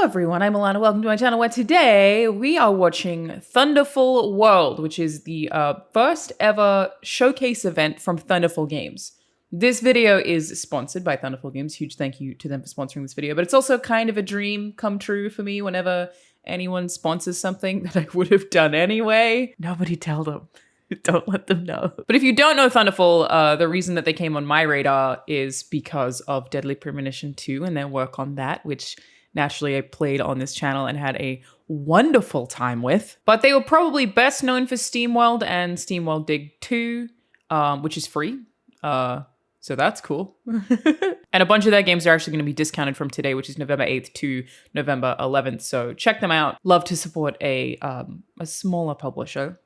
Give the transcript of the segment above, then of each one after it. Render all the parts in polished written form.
Hello everyone, I'm Alanah. Welcome to my channel where today we are watching Thunderful World, which is the first ever showcase event from Thunderful Games. This video is sponsored by Thunderful Games. Huge thank you to them for sponsoring this video, but it's also kind of a dream come true for me whenever anyone sponsors something that I would have done anyway. Nobody tell them. Don't let them know. But if you don't know Thunderful, the reason that they came on my radar is because of Deadly Premonition 2 and their work on that, which naturally I played on this channel and had a wonderful time with. But they were probably best known for SteamWorld and SteamWorld Dig 2, which is free. So that's cool. And a bunch of their games are actually going to be discounted from today, which is November 8th to November 11th. So check them out. Love to support a smaller publisher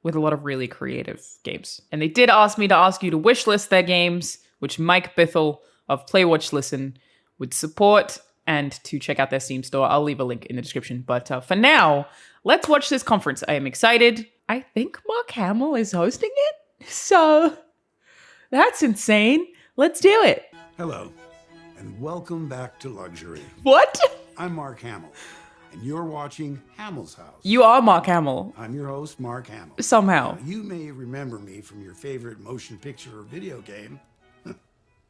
with a lot of really creative games. And they did ask me to ask you to wishlist their games, which Mike Bithell of Play Watch Listen would support, and to check out their Steam store. I'll leave a link in the description. But for now, let's watch this conference. I am excited. I think Mark Hamill is hosting it. So that's insane. Let's do it. Hello, and welcome back to Luxury. What? I'm Mark Hamill, and you're watching HAMILL'S House. You are Mark Hamill. I'm your host, Mark Hamill. Somehow. Now, you may remember me from your favorite motion picture or video game.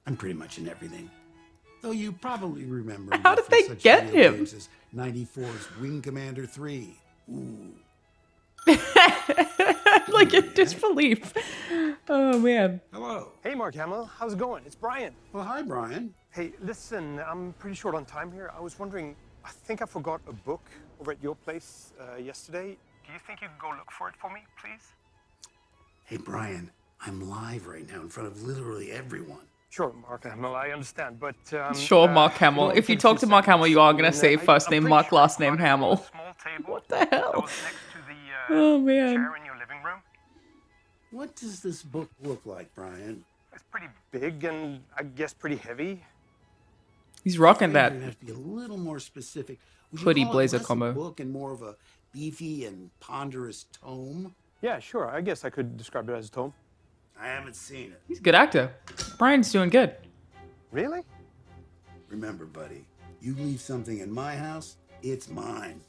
I'm pretty much in everything. Though you probably remember me How did from they such get video him? games as 94's Wing Commander 3. Ooh. Like in disbelief. Oh, man. Hello. Hey, Mark Hamill. How's it going? It's Brian. Well, hi, Brian. Hey, listen, I'm pretty short on time here. I was wondering, I think I forgot a book over at your place yesterday. Do you think you could go look for it for me, please? Hey, Brian. I'm live right now in front of literally everyone. Sure, Mark Hamill, I understand, but... Sure, Mark Hamill. If you talk to Mark Hamill, you are going to say first name Mark, last name Hamill. What the hell? Oh, man. Chair in your living room. What does this book look like, Brian? It's pretty big and I guess pretty heavy. He's rocking that You're gonna have to be a little more specific. Would you hoodie call it blazer less a combo. book and more of a beefy and ponderous tome? Yeah, sure, I guess I could describe it as a tome. I haven't seen it. He's a good actor. Brian's doing good. Really? Remember, buddy, you leave something in my house, it's mine.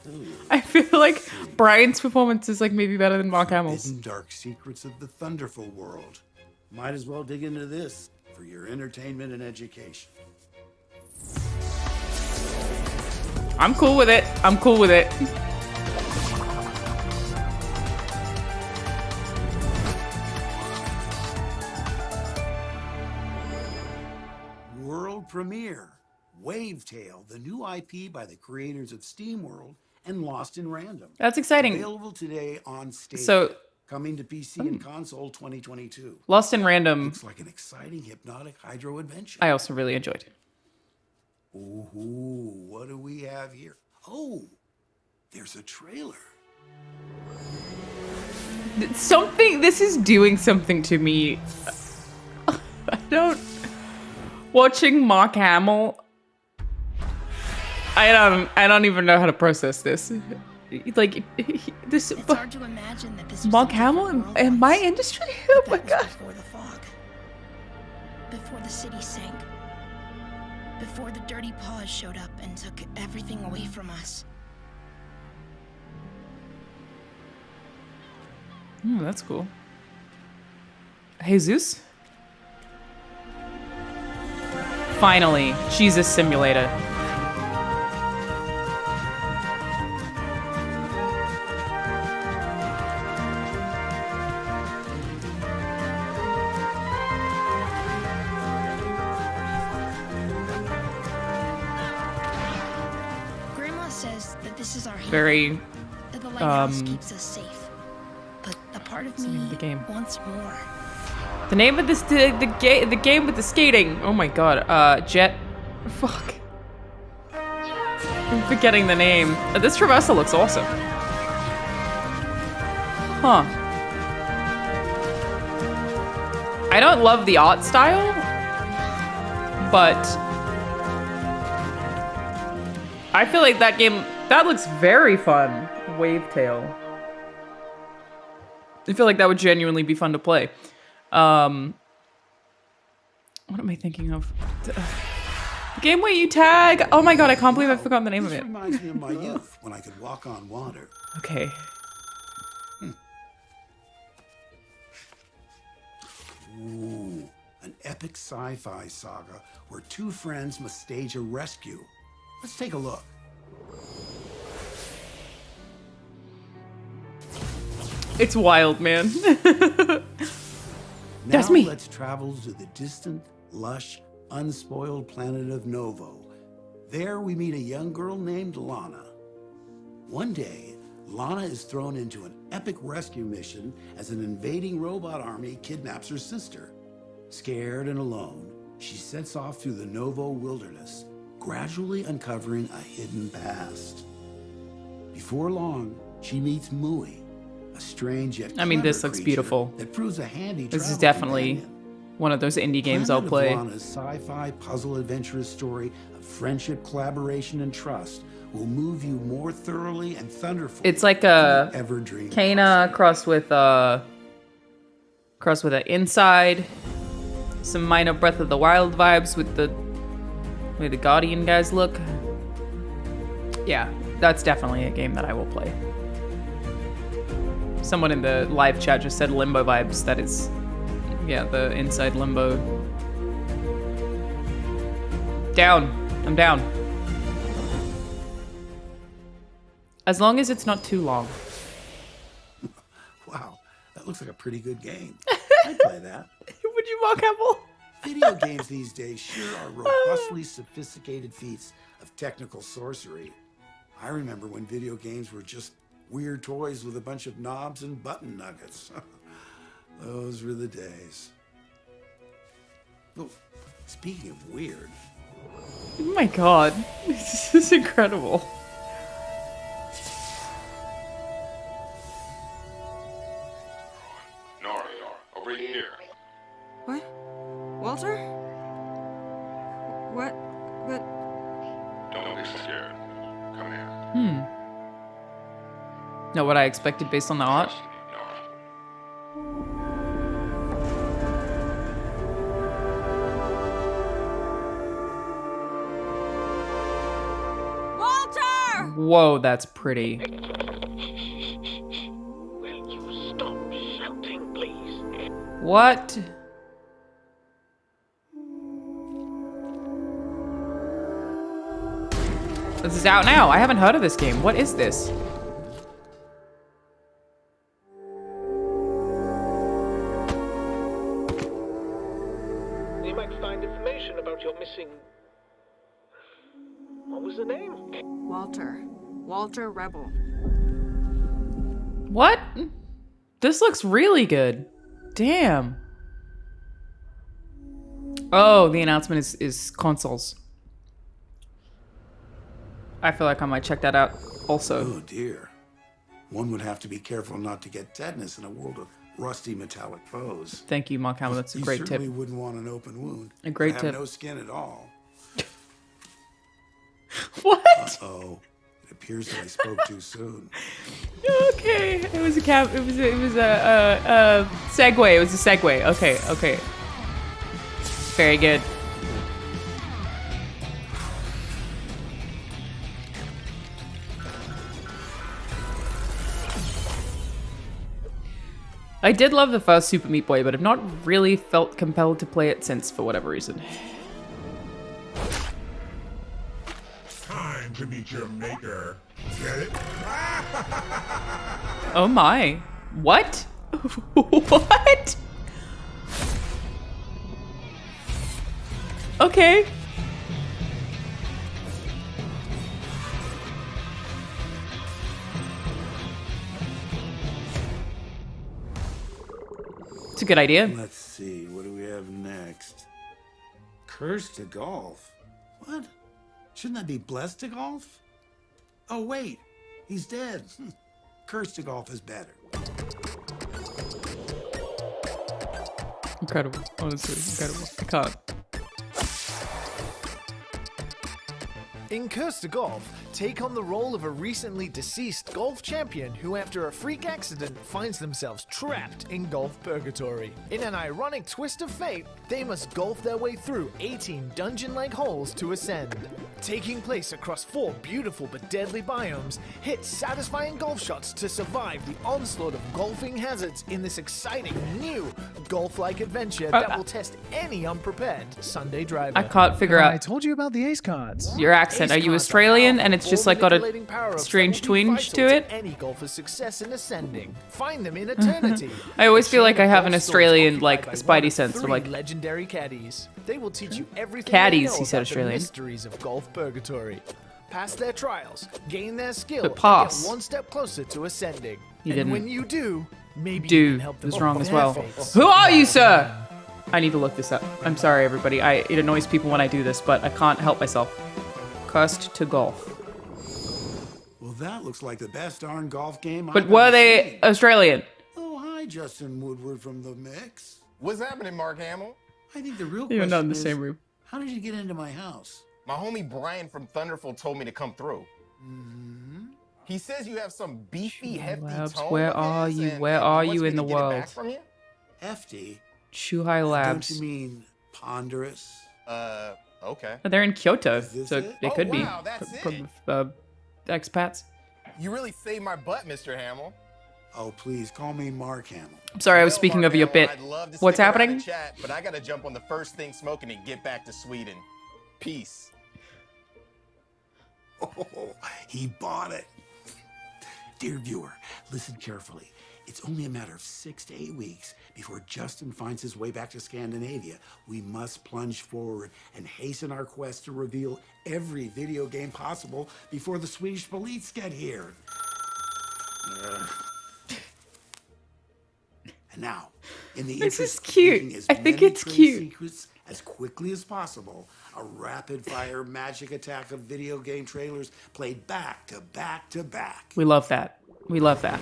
Ooh, I feel like Brian's performance is like maybe better than Mark Hamill's. hidden dark secrets of the Thunderful world. Might as well dig into this for your entertainment and education. I'm cool with it. I'm cool with it. World premiere, Wavetail, the new IP by the creators of SteamWorld and Lost in Random. That's exciting. Available today on Stadia. So, Coming to PC and console 2022. Lost in Random, Looks like an exciting hypnotic hydro adventure. I also really enjoyed. Ooh, what do we have here? Oh, there's a trailer. This is doing something to me. Watching Mark Hamill, I don't even know how to process this. Like, this. It's hard to imagine that this was Mark a different Hamill world in my once. industry? Oh my That was god. Before the fog. Before the city sank. Before the dirty paws showed up and took everything away from us. That's cool. Jesus? Finally, Jesus Simulator. Grandma says that this is our haven, Very, that the lighthouse keeps us safe. But a part of the name me of the game? wants more. the name of this, the game with the skating. Oh my god, Jet, fuck. I'm forgetting the name. This traversal looks awesome. Huh. I don't love the art style, but I feel like that game, that looks very fun. Wavetail. I feel like that would genuinely be fun to play. What am I thinking of? Game where you tag. Oh my god, I can't believe I forgot the name of This it. reminds me of my youth when I could walk on water. Okay. Ooh, an epic sci-fi saga where two friends must stage a rescue. Let's take a look. It's wild, man. That's Now me. let's travel to the distant, lush, unspoiled planet of Novo. There we meet a young girl named Alanah. One day, Lana is thrown into an epic rescue mission as an invading robot army kidnaps her sister. Scared and alone, she sets off through the Novo wilderness, gradually uncovering a hidden past. Before long, she meets Mui, a strange yet I mean, this clever looks creature beautiful. that proves a handy This is travel definitely companion. one of those indie games I'll play. Planet of Lana's sci-fi puzzle adventurous story of friendship, collaboration, and trust will move you more thoroughly and thunderfully. It's like than a you ever dreamed. Kana crossed with an Inside. Some minor Breath of the Wild vibes with the way the Guardian guys look. Yeah, that's definitely a game that I will play. Someone in the live chat just said Limbo vibes. That is, yeah, the Inside Limbo. Down. I'm down. As long as it's not too long. Wow, that looks like a pretty good game. I'd play that. Would you, Mark Hamill? Video games these days sure are robustly sophisticated feats of technical sorcery. I remember when video games were just weird toys with a bunch of knobs and button nuggets. Those were the days. Oh, speaking of weird, Oh my god. This is incredible. Nora, over here. What? Walter? What? Don't be scared. Come here. Not what I expected based on the art. Trust me, Nora. Walter! Whoa, that's pretty. Will you stop shouting, please? What? This is out now. I haven't heard of this game. What is this? You might find information about your missing... What was the name? Walter. Walter Rebel. What? This looks really good. Damn. Oh, the announcement is consoles. I feel like I might check that out also. oh dear. One would have to be careful not to get tetanus in a world of rusty metallic foes. Thank you, Mark Hamill. That's a You great tip. certainly wouldn't want an open wound. A great or tip. have no skin at all. What? Oh, it appears that I spoke too soon. Okay, it was a segue. It was a segue. Okay. Very good. I did love the first Super Meat Boy, but I've not really felt compelled to play it since for whatever reason. Time to meet your maker. Get it? Oh my. What? What? Okay. It's a good idea. Let's see, what do we have next? Curse to golf? What? Shouldn't that be blessed to golf? Oh, wait, he's dead. Curse to golf is better. Incredible. Honestly, incredible. I can't. In Curse to Golf, take on the role of a recently deceased golf champion who, after a freak accident, finds themselves trapped in golf purgatory. In an ironic twist of fate, they must golf their way through 18 dungeon-like holes to ascend. Taking place across 4 beautiful but deadly biomes, hit satisfying golf shots to survive the onslaught of golfing hazards in this exciting new golf-like adventure that will test any unprepared Sunday driver. I can't figure out. I told you about the ace cards. Your accent. Are you Australian and it's just like got a strange twinge to it? Any golfer's success in ascending. Find them in eternity. I always feel like I have an Australian like spidey sense. So like legendary caddies. They will teach you everything caddies. you know He said about the Australian. mysteries of golf purgatory. Pass their trials, gain their skill, But pass. and get one step closer to ascending. You and didn't. when you do, maybe you Do can help them is wrong off as their well. fates. Who are you, sir? I need to look this up. I'm sorry, everybody. It annoys people when I do this, but I can't help myself. Cursed to golf. Well, that looks like the best darn golf game But I've were ever they seen. Australian? Oh, hi, Justin Woodward from the mix. What's happening, Mark Hamill? I think the real You're question not in the is, same room. how did you get into my house? My homie Brian from Thunderful told me to come through. He says you have some beefy, hefty Labs, tone. where of are his, you? and Where he are wants you me in to the get it back world? from you? Hefty? Shuhai Don't Labs. you mean ponderous? Okay. They're in Kyoto, Is this so it? they Oh, could be wow, that's expats. You really saved my butt, Mr. Hamill. Oh, please, call me Mark Hamill. I'm sorry, I was Well, speaking Mark of your Hamill, bit. I'd love to What's stick around happening? and Chat, but I gotta jump on the first thing smoking and get back to Sweden. Peace. Oh, he bought it. Dear viewer, listen carefully. It's only a matter of 6 to 8 weeks before Justin finds his way back to Scandinavia. We must plunge forward and hasten our quest to reveal every video game possible before the Swedish police get here. And now, in the This interest is cute. of making as I think many it's trade cute. secrets as quickly as possible, a rapid-fire magic attack of video game trailers played back to back to back. We love that. We love that.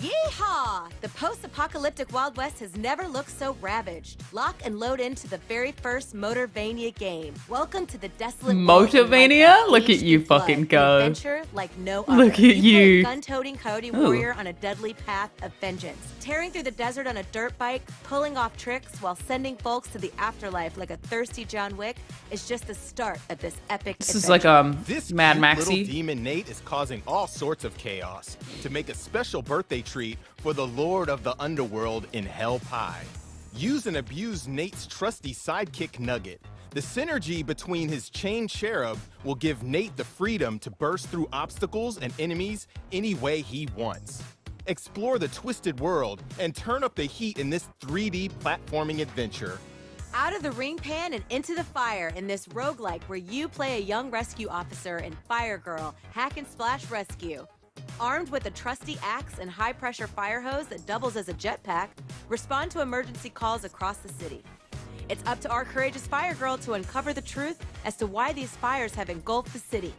Yeehaw! The post-apocalyptic Wild West has never looked so ravaged. Lock and load into the very first Motorvania game. Welcome to the desolate world of Motorvania? Minecraft Look at aged you in blood, fucking an go. adventure like no other. Look at you. Play a gun-toting coyote Ooh. warrior on a deadly path of vengeance. Tearing through the desert on a dirt bike, pulling off tricks while sending folks to the afterlife like a thirsty John Wick is just the start of this epic This is adventure. like This Mad cute Maxy. little demon Nate is causing all sorts of chaos to make a special birthday treat for the Lord of the Underworld in Hell Pie. Use and abuse Nate's trusty sidekick Nugget. The synergy between his chained cherub will give Nate the freedom to burst through obstacles and enemies any way he wants. Explore the twisted world and turn up the heat in this 3D platforming adventure. Out of the ring pan and into the fire in this roguelike where you play a young rescue officer in Fire Girl Hack and Splash Rescue. Armed with a trusty axe and high-pressure fire hose that doubles as a jetpack, respond to emergency calls across the city. It's up to our courageous Fire Girl to uncover the truth as to why these fires have engulfed the city.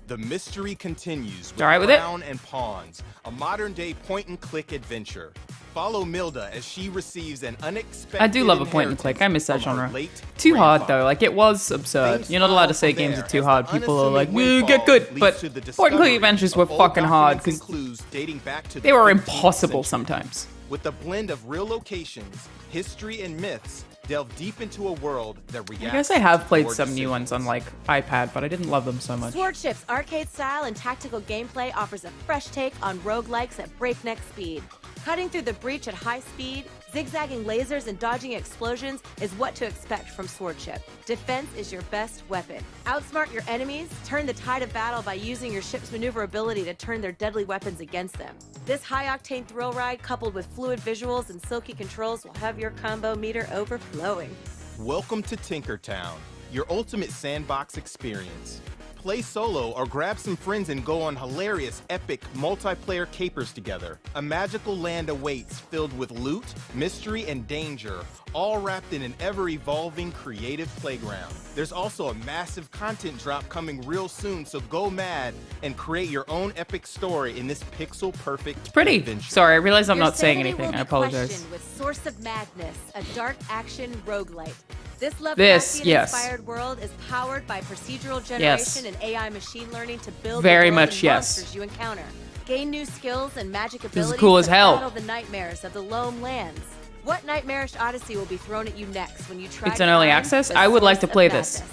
The mystery continues with All right with it? Crown and Pawns, a modern-day point-and-click adventure. Follow Milda as she receives an unexpected I do love a point and click. I miss that inheritance from her genre. late Too hard grandfather. though. Like it was absurd. Things You're not allowed to spiral say games from are too there hard. as the People are like, unassuming "Get windfall good," leads but to the point and click discovery adventures were of old fucking hard documents because and clues dating back to the they were 15th impossible century. sometimes. With a blend of real locations, history, and myths, delve deep into a world that reacts. I guess I have played to your some new ones on decisions. like iPad, but I didn't love them so much. Swordship's arcade style and tactical gameplay offers a fresh take on roguelikes at breakneck speed. Cutting through the breach at high speed, zigzagging lasers and dodging explosions is what to expect from Swordship. Defense is your best weapon. Outsmart your enemies, turn the tide of battle by using your ship's maneuverability to turn their deadly weapons against them. This high-octane thrill ride coupled with fluid visuals and silky controls will have your combo meter overflowing. Welcome to Tinkertown, your ultimate sandbox experience. Play solo or grab some friends and go on hilarious, epic, multiplayer capers together. A magical land awaits filled with loot, mystery, and danger, all wrapped in an ever-evolving creative playground. There's also a massive content drop coming real soon, so go mad and create your own epic story in this pixel-perfect Pretty. adventure. Sorry, I realize I'm Your not saying sanity anything. will I be apologize. questioned with Source of Madness, a dark action roguelite. This Yes. Lovecraftian-inspired world is powered by procedural generation and AI machine learning to build Very the world much and yes. monsters you encounter. Gain new skills and magic is abilities cool as to hell. battle the nightmares of the Loam Lands. What nightmarish odyssey will be thrown at you next when you try It's to an early find access? the I would like source to play of this. madness?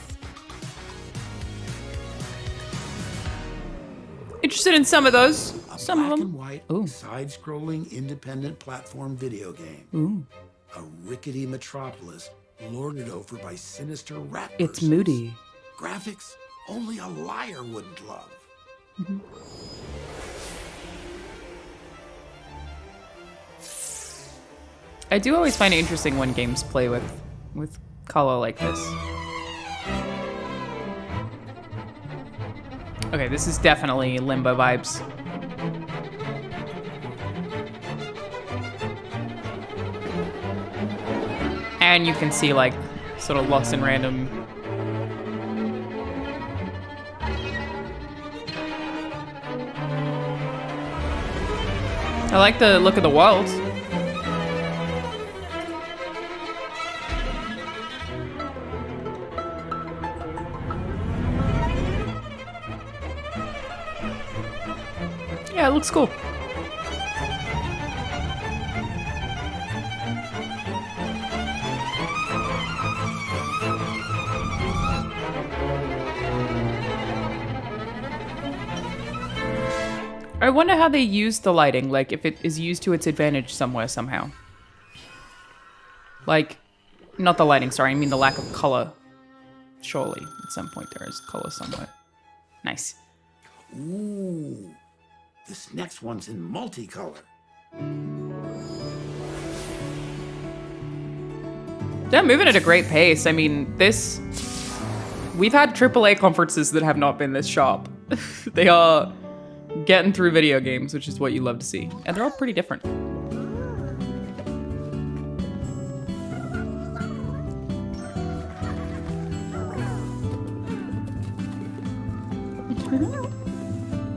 Interested in some of those. Some Black of them. and white, side-scrolling, independent platform video game. Ooh. A rickety metropolis lorded over by sinister rat It's persons. moody. Graphics only a liar wouldn't love. I do always find it interesting when games play with color like this. Okay, this is definitely Limbo vibes. And you can see like sort of lost in random. I like the look of the world. Yeah, it looks cool. I wonder how they use the lighting, like if it is used to its advantage somewhere somehow. Like, not the lighting, sorry, I mean the lack of color. Surely, at some point there is color somewhere. Nice. Ooh, this next one's in multicolor. They're moving at a great pace. I mean, this... We've had AAA conferences that have not been this sharp. They are getting through video games, which is what you love to see. And they're all pretty different.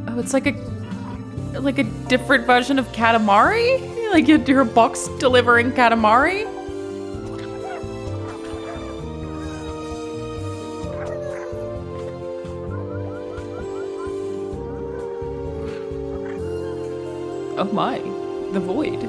Oh, it's like a different version of Katamari? Like you're a box delivering Katamari? Oh my, the void.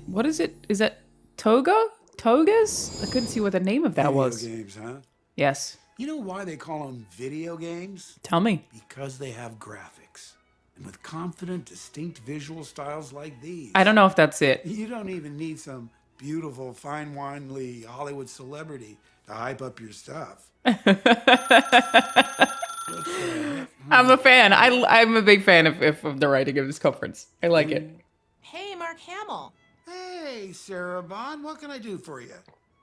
What is it? Is that Toga? Togas? I couldn't see what the name of that was. Video games, huh? Yes. You know why they call them video games? Tell me. Because they have graphics. And with confident, distinct visual styles like these. I don't know if that's it. You don't even need some beautiful, fine-winely Hollywood celebrity to hype up your stuff. I'm a fan. I'm a big fan of the writing of this conference. I like it. Hey, Mark Hamill. Hey, Sarah Bond, what can I do for you?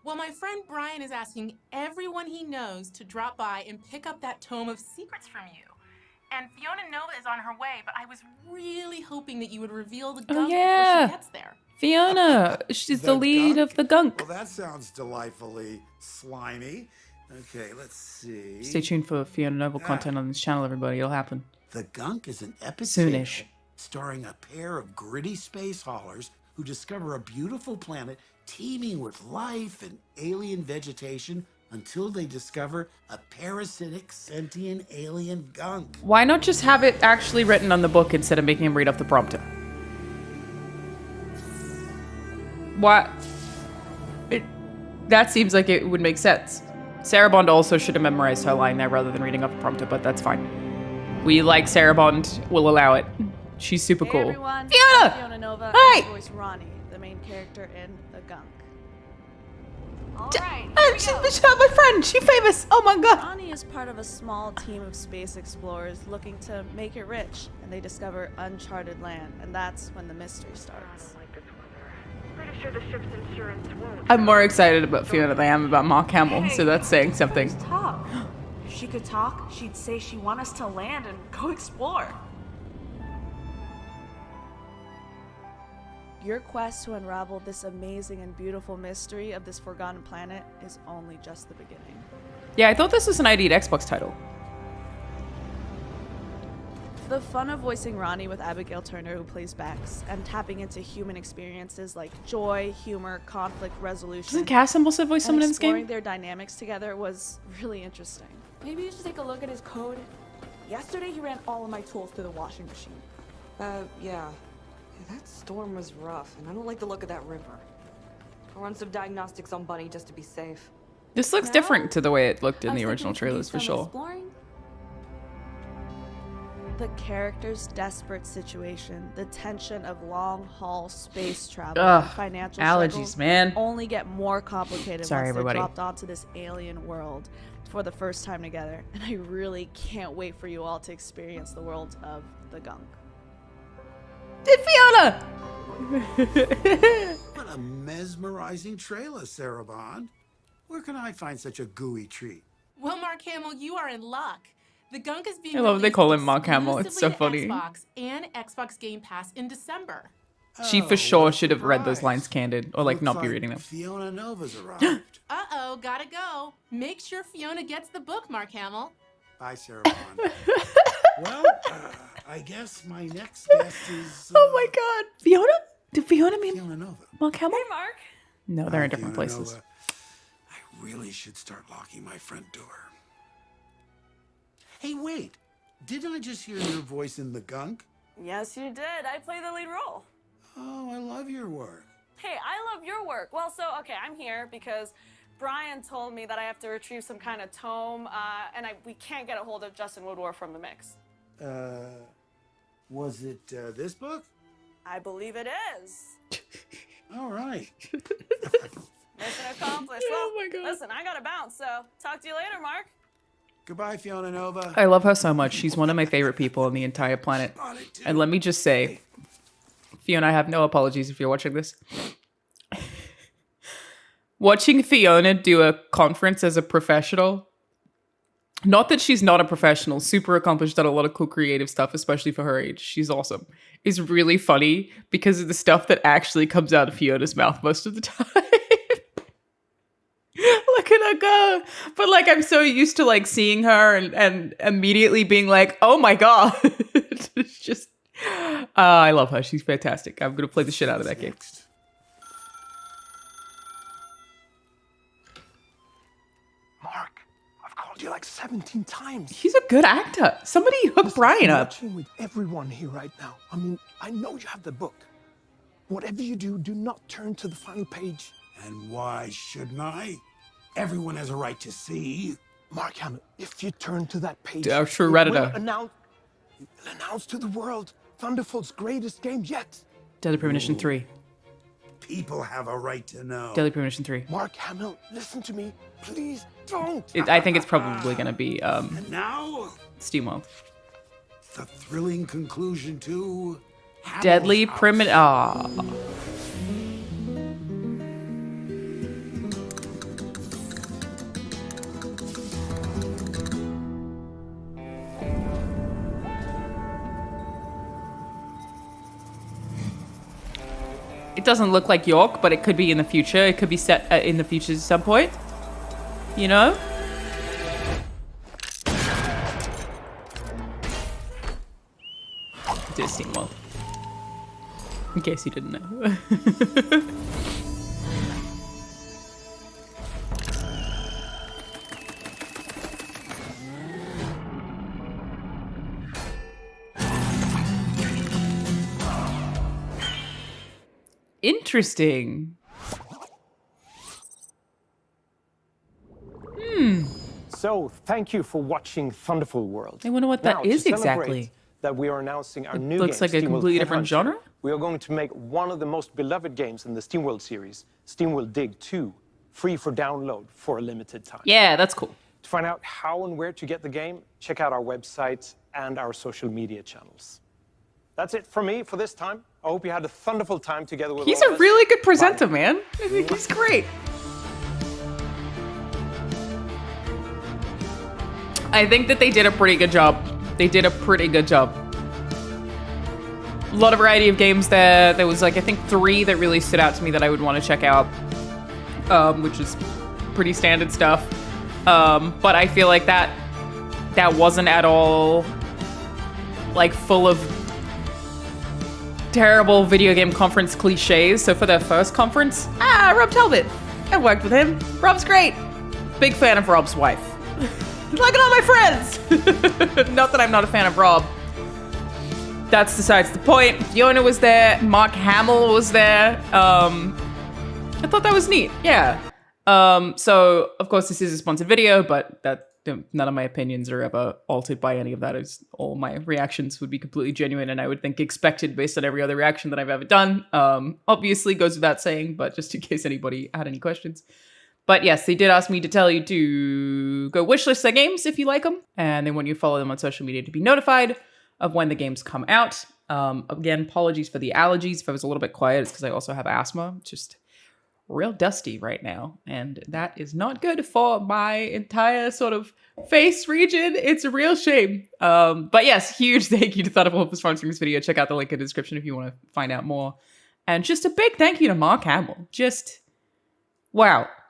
Well, my friend Brian is asking everyone he knows to drop by and pick up that tome of secrets from you. And Fiona Nova is on her way, but I was really hoping that you would reveal the gunk before she gets there. Fiona. She's the lead of the gunk. Well, that sounds delightfully slimy. Okay, let's see. Stay tuned for Fiona Nova content on this channel, everybody. It'll happen. The Gunk is an epic Soonish. tale starring a pair of gritty space haulers who discover a beautiful planet teeming with life and alien vegetation until they discover a parasitic sentient alien gunk. Why not just have it actually written on the book instead of making him read off the prompter? What? That seems like it would make sense. Sarah Bond also should have memorized her line there rather than reading off the prompter, but that's fine. We like Sarah Bond. We'll allow it. She's super Hey cool. everyone, Fiona! I'm Fiona Nova. Hi! I voice Ronnie, the main character in The Gunk. She's my friend. She's famous. Oh my god. Ronnie is part of a small team of space explorers looking to make it rich, and they discover uncharted land, and that's when the mystery starts. Pretty sure the ship's insurance won't. I'm more excited about Fiona than I am about Mark Hamill, so that's saying something. Talk. If she could talk, she'd say she wants us to land and go explore. Your quest to unravel this amazing and beautiful mystery of this forgotten planet is only just the beginning. Yeah, I thought this was an ID Xbox title. The fun of voicing Ronnie with Abigail Turner, who plays Bex, and tapping into human experiences like joy, humor, conflict resolution. Doesn't Cass also voice someone in this game? Exploring their dynamics together was really interesting. Maybe you should take a look at his code. Yesterday he ran all of my tools through the washing machine. Yeah. That storm was rough, and I don't like the look of that river. I'll run some diagnostics on Bunny just to be safe. This looks different to the way it looked in the original trailers, for sure. The character's desperate situation, the tension of long-haul space travel, Ugh, and financial allergies, struggles man. only get more complicated Sorry, once everybody. they're dropped onto this alien world for the first time together. And I really can't wait for you all to experience the world of the gunk. Fiona! What a mesmerizing trailer, Sarah Bond. Where can I find such a gooey treat? Well, Mark Hamill, you are in luck. The gunk is being I love they call him Mark released Hamill. It's so exclusively funny. to Xbox and Xbox Game Pass in December. She for sure should have read those lines candid, or like not be reading them. Fiona Nova's arrived. Uh-oh, gotta go. Make sure Fiona gets the book, Mark Hamill. Bye, Sarah Bond. Well, I guess my next guest is... Oh my god. Fiona? Did Fiona mean Fiona Nova. Mark Hamill? Hey, Mark. No, they're in different Fiona places. Nova. I really should start locking my front door. Hey, wait. Didn't I just hear your voice in The Gunk? Yes, you did. I play the lead role. Oh, I love your work. Hey, I love your work. Well, okay, I'm here because Brian told me that I have to retrieve some kind of tome, and we can't get a hold of Justin Woodward from the mix. Was it this book? I believe it is. All right. Mission accomplished. Oh Well, my God. listen, I gotta bounce, so talk to you later, Mark. Goodbye, Fiona Nova. I love her so much. She's one of my favorite people on the entire planet. And let me just say, Fiona, I have no apologies if you're watching this. Watching Fiona do a conference as a professional, not that she's not a professional, super accomplished, done a lot of cool creative stuff, especially for her age. She's awesome. Is really funny because of the stuff that actually comes out of Fiona's mouth most of the time. Look at her go. But like, I'm so used to like seeing her and immediately being like, oh my God. It's just, I love her. She's fantastic. I'm going to play the shit out of that game. Mark, I've called you like 17 times. He's a good actor. Somebody hook Brian I'm up. watching with everyone here right now. I mean, I know you have the book. Whatever you do, do not turn to the final page. And why shouldn't I? Everyone has a right to see. Mark Hamill, if you turn to that page, Our true it Redditor. will announce to the world Thunderful's greatest game yet. Deadly Premonition 3. People have a right to know. Deadly Premonition 3. Mark Hamill, listen to me. Please don't. I think it's probably going to be And now, SteamWorld. the thrilling conclusion to Deadly Hamill's Premonition. House. Ah. It doesn't look like York, but it could be in the future. It could be set in the future at some point. You know? It is SteamWorld. In case you didn't know. Interesting. So, thank you for watching Thunderful World. I wonder what that Now, is to celebrate exactly. That we are announcing our new looks game, like a SteamWorld completely different Headhunter. genre. We are going to make one of the most beloved games in the SteamWorld series, SteamWorld Dig 2, free for download for a limited time. Yeah, that's cool. To find out how and where to get the game, check out our website and our social media channels. That's it from me for this time. I hope you had a thunderful time together with He's all a of us. really good presenter, man. I think he's great. I think that they did a pretty good job. They did a pretty good job. A lot of variety of games there. There was like, I think 3 that really stood out to me that I would want to check out, which is pretty standard stuff. But I feel like that wasn't at all like full of terrible video game conference cliches. So for their first conference, Rob Talbot. I worked with him. Rob's great. Big fan of Rob's wife. Look at all my friends. Not that I'm not a fan of Rob. That's besides the point. Fiona was there. Mark Hamill was there. I thought that was neat. Yeah. So of course this is a sponsored video, but none of my opinions are ever altered by any of that. All my reactions would be completely genuine and I would think expected based on every other reaction that I've ever done. Obviously goes without saying, but just in case anybody had any questions. But yes, they did ask me to tell you to go wishlist their games if you like them. And they want you to follow them on social media to be notified of when the games come out. Again, apologies for the allergies. If I was a little bit quiet, it's because I also have asthma. Just real dusty right now. And that is not good for my entire sort of face region. It's a real shame. But yes, huge thank you to Thunderful for sponsoring this video. Check out the link in the description if you want to find out more. And just a big thank you to Mark Hamill. Just, wow.